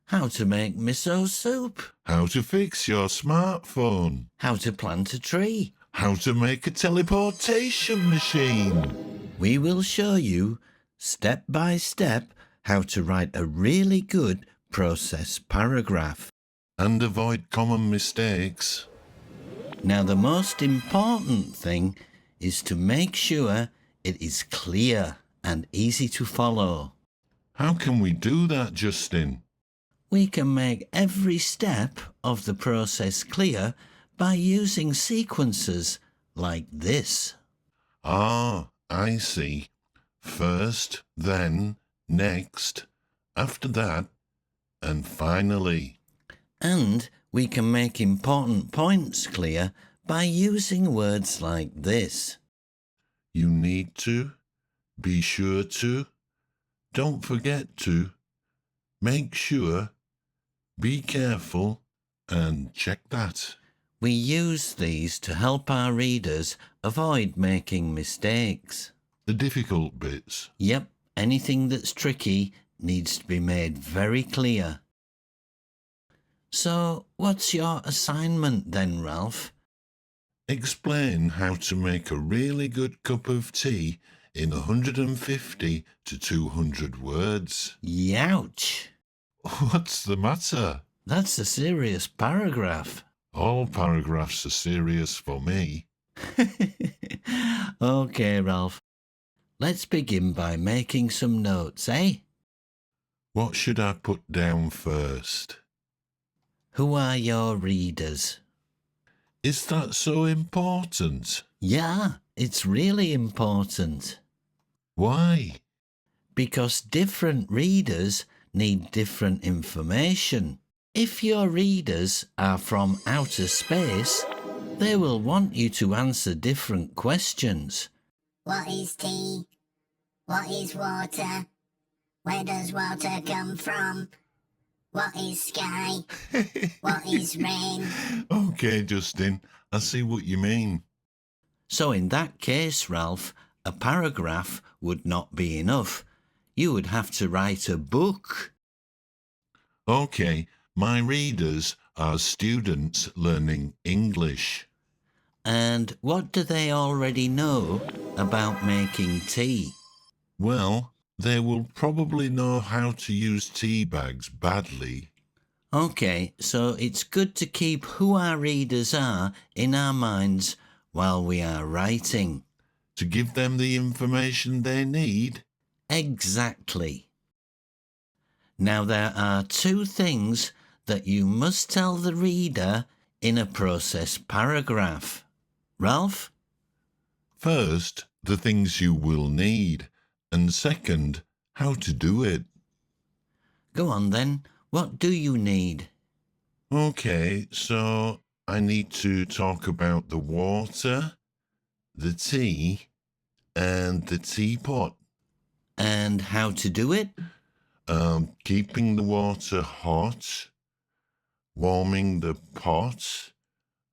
How to make miso soup. How to fix your smartphone. How to plant a tree. How to make a teleportation machine. We will show you, step by step, how to write a really good process paragraph. And avoid common mistakes. Now, the most important thing is to make sure it is clear and easy to follow. How can we do that, Justin? We can make every step of the process clear by using sequences like this. Ah, I see. First, then, next, after that, and finally. And we can make important points clear by using words like this. You need to, be sure to, don't forget to, make sure, be careful, and check that. We use these to help our readers avoid making mistakes. The difficult bits. Yep, anything that's tricky needs to be made very clear. So, what's your assignment then, Ralph? Explain how to make a really good cup of tea in 150 to 200 words. Youch! What's the matter? That's a serious paragraph. All paragraphs are serious for me. OK, Ralph. Let's begin by making some notes, eh? What should I put down first? Who are your readers? Is that so important? Yeah, it's really important. Why? Because different readers need different information. If your readers are from outer space, they will want you to answer different questions. What is tea? What is water? Where does water come from? What is sky? What is rain? OK, Justin, I see what you mean. So in that case, Ralph, a paragraph would not be enough. You would have to write a book. OK, my readers are students learning English. And what do they already know about making tea? Well, they will probably know how to use tea bags badly. OK, so it's good to keep who our readers are in our minds while we are writing. To give them the information they need. Exactly. Now there are two things that you must tell the reader in a process paragraph. Ralph? First, the things you will need, and second, how to do it. Go on then. What do you need? OK, so I need to talk about the water, the tea, and the teapot. And how to do it? Keeping the water hot, warming the pot,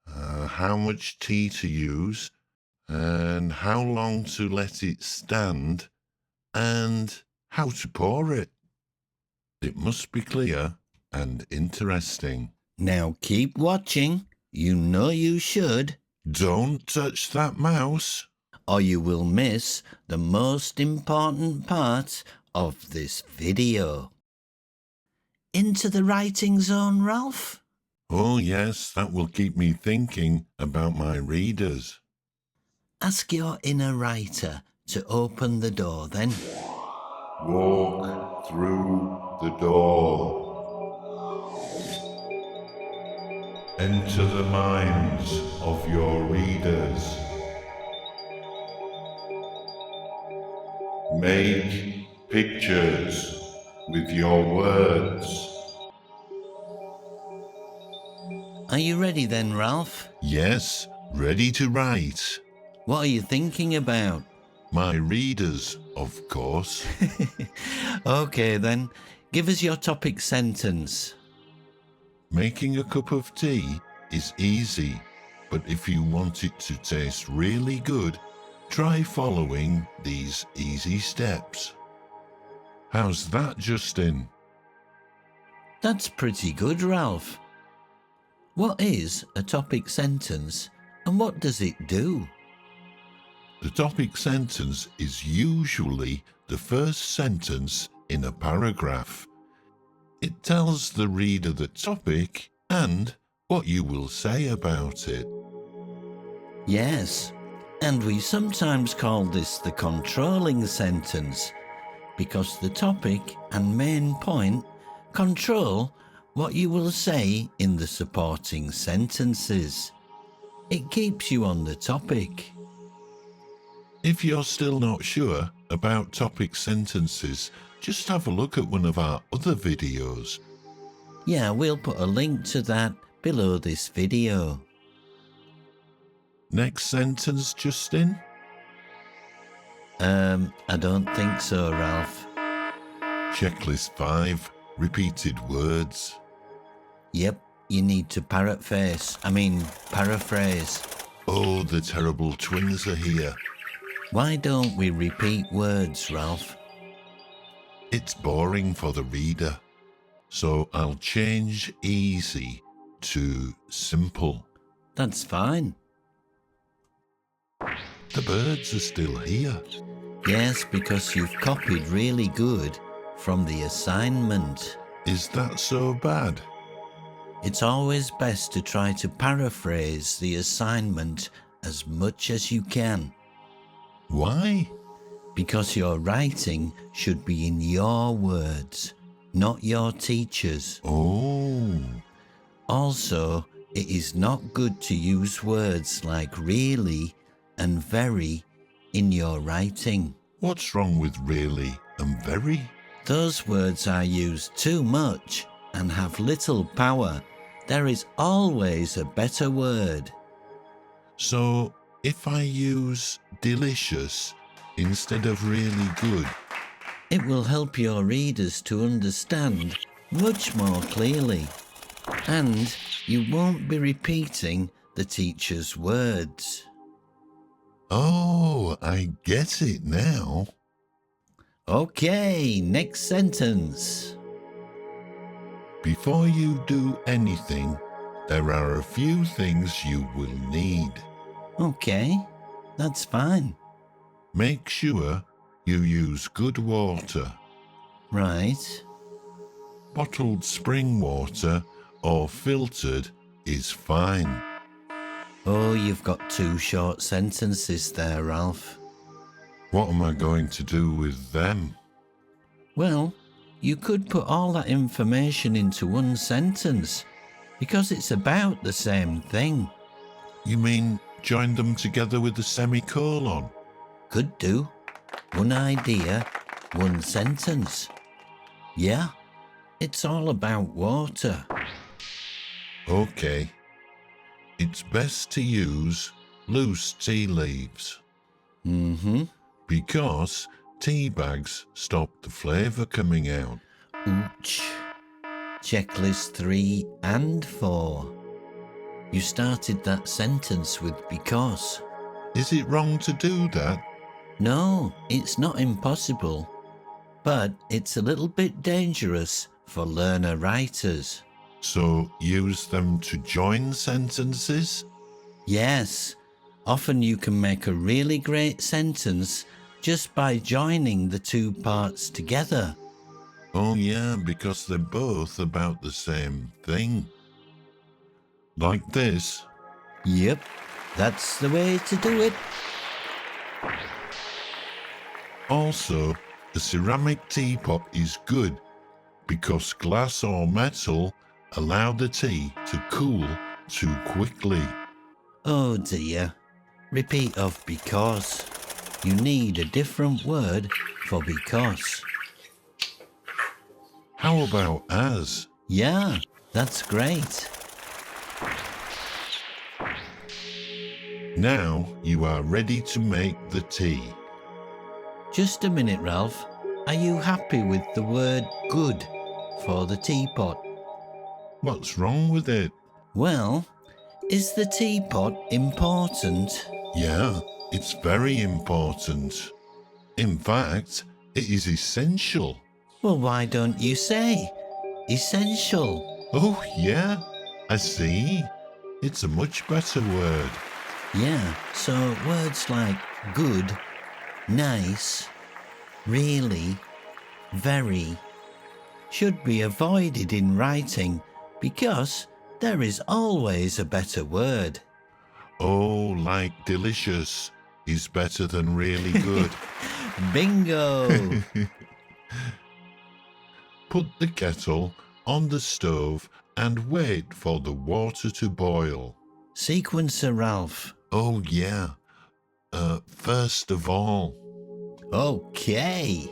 how much tea to use, and how long to let it stand, and how to pour it. It must be clear and interesting. Now keep watching. You know you should. Don't touch that mouse. Or you will miss the most important part of this video. Into the writing zone, Ralph? Oh yes, that will keep me thinking about my readers. Ask your inner writer to open the door then. Walk through the door. Enter the minds of your readers. Make pictures with your words. Are you ready then, Ralph? Yes, ready to write. What are you thinking about? My readers, of course. OK then, give us your topic sentence. Making a cup of tea is easy, but if you want it to taste really good, try following these easy steps. How's that, Justin? That's pretty good, Ralph. What is a topic sentence and what does it do? The topic sentence is usually the first sentence in a paragraph. It tells the reader the topic and what you will say about it. Yes, and we sometimes call this the controlling sentence because the topic and main point control what you will say in the supporting sentences. It keeps you on the topic. If you're still not sure about topic sentences, just have a look at one of our other videos. Yeah, we'll put a link to that below this video. Next sentence, Justin. I don't think so, Ralph. Checklist 5. Repeated words. Yep, you need to paraphrase. Oh, the terrible twins are here. Why don't we repeat words, Ralph? It's boring for the reader, so I'll change easy to simple. That's fine. The birds are still here. Yes, because you've copied really good from the assignment. Is that so bad? It's always best to try to paraphrase the assignment as much as you can. Why? Because your writing should be in your words, not your teacher's. Oh. Also, it is not good to use words like really and very in your writing. What's wrong with really and very? Those words are used too much and have little power. There is always a better word. So, if I use delicious instead of really good, It will help your readers to understand much more clearly. And you won't be repeating the teacher's words. oh, I get it now. Okay, next sentence. Before you do anything, there are a few things you will need. Okay, that's fine. Make sure you use good water. Right. Bottled spring water or filtered is fine. Oh, you've got 2 short sentences there, Ralph. What am I going to do with them? Well, you could put all that information into one sentence because it's about the same thing. You mean join them together with a semicolon? Could do. One idea, one sentence. Yeah, it's all about water. Okay. It's best to use loose tea leaves Mm-hmm. because tea bags stop the flavour coming out. Ouch. Checklist 3 and 4. You started that sentence with because. Is it wrong to do that? No, it's not impossible, but it's a little bit dangerous for learner writers. So use them to join sentences? Yes, often you can make a really great sentence just by joining the 2 parts together. Oh yeah, because they're both about the same thing. Like this. Yep, that's the way to do it. Also, a ceramic teapot is good because glass or metal allow the tea to cool too quickly. Oh dear. Repeat of because. You need a different word for because. How about as? Yeah, that's great. Now you are ready to make the tea. Just a minute, Ralph. Are you happy with the word good for the teapot? What's wrong with it? Well, is the teapot important? Yeah, it's very important. In fact, it is essential. Well, why don't you say, essential. Oh, yeah, I see. It's a much better word. Yeah, so words like good, nice, really, very should be avoided in writing because there is always a better word. Oh, like delicious is better than really good. Bingo! Put the kettle on the stove and wait for the water to boil. Sequencer, Ralph. Oh, yeah. First of all. Okay.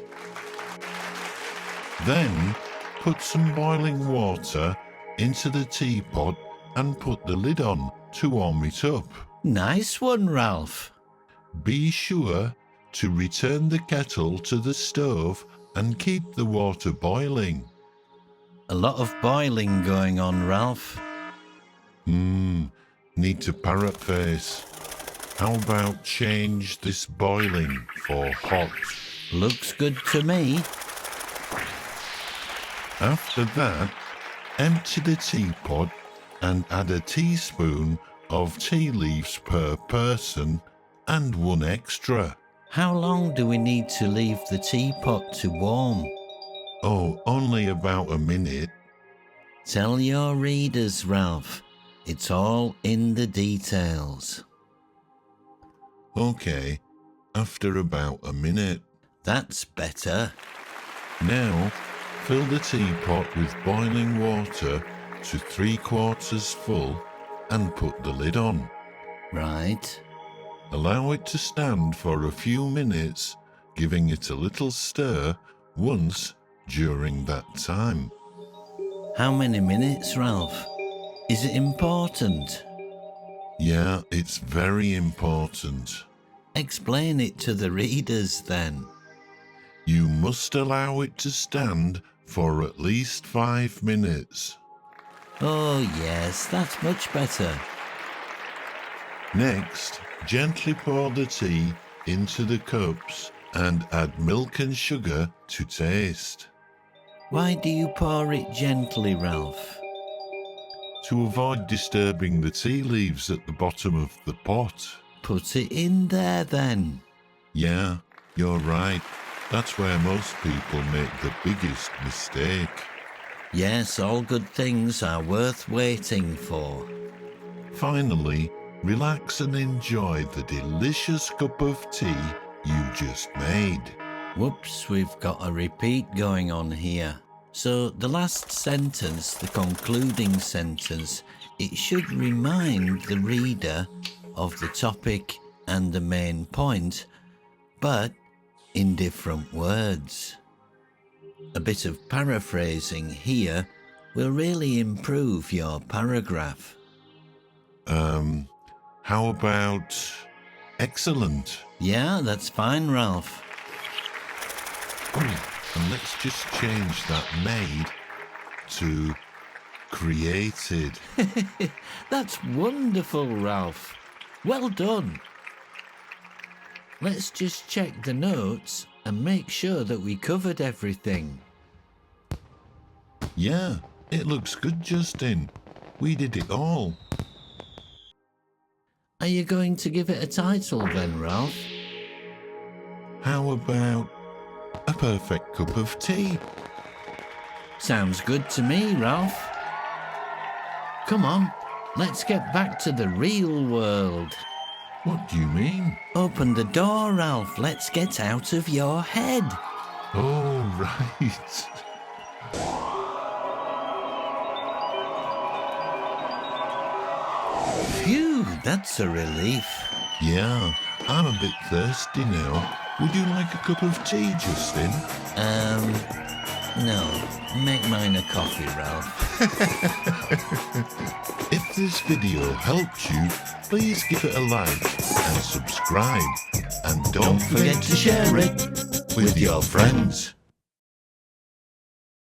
Then put some boiling water into the teapot and put the lid on to warm it up. Nice one, Ralph. Be sure to return the kettle to the stove and keep the water boiling. A lot of boiling going on, Ralph. Need to paraphrase. How about change this boiling for hot? Looks good to me. After that, empty the teapot and add a teaspoon of tea leaves per person and one extra. How long do we need to leave the teapot to warm? Oh, only about a minute. Tell your readers, Ralph. It's all in the details. Okay, after about a minute. That's better. Now, fill the teapot with boiling water to 3/4 full and put the lid on. Right. Allow it to stand for a few minutes, giving it a little stir once during that time. How many minutes, Ralph? Is it important? Yeah, it's very important. Explain it to the readers then. You must allow it to stand for at least 5 minutes. Oh yes, that's much better. Next, gently pour the tea into the cups and add milk and sugar to taste. Why do you pour it gently, Ralph? To avoid disturbing the tea leaves at the bottom of the pot. Put it in there then. Yeah, you're right. That's where most people make the biggest mistake. Yes, all good things are worth waiting for. Finally, relax and enjoy the delicious cup of tea you just made. Whoops, we've got a repeat going on here. So the last sentence, the concluding sentence, it should remind the reader of the topic and the main point, but in different words. A bit of paraphrasing here will really improve your paragraph. How about excellent? Yeah, that's fine, Ralph. Oh, and let's just change that made to created. That's wonderful, Ralph. Well done. Let's just check the notes and make sure that we covered everything. Yeah, it looks good, Justin. We did it all. Are you going to give it a title then, Ralph? How about a perfect cup of tea? Sounds good to me, Ralph. Come on, let's get back to the real world. What do you mean? Open the door, Ralph. Let's get out of your head. Oh, right. Phew, that's a relief. Yeah, I'm a bit thirsty now. Would you like a cup of tea, Justin? No. Make mine a coffee, Ralph. If this video helped you, please give it a like and subscribe. And don't forget to share it with your friends.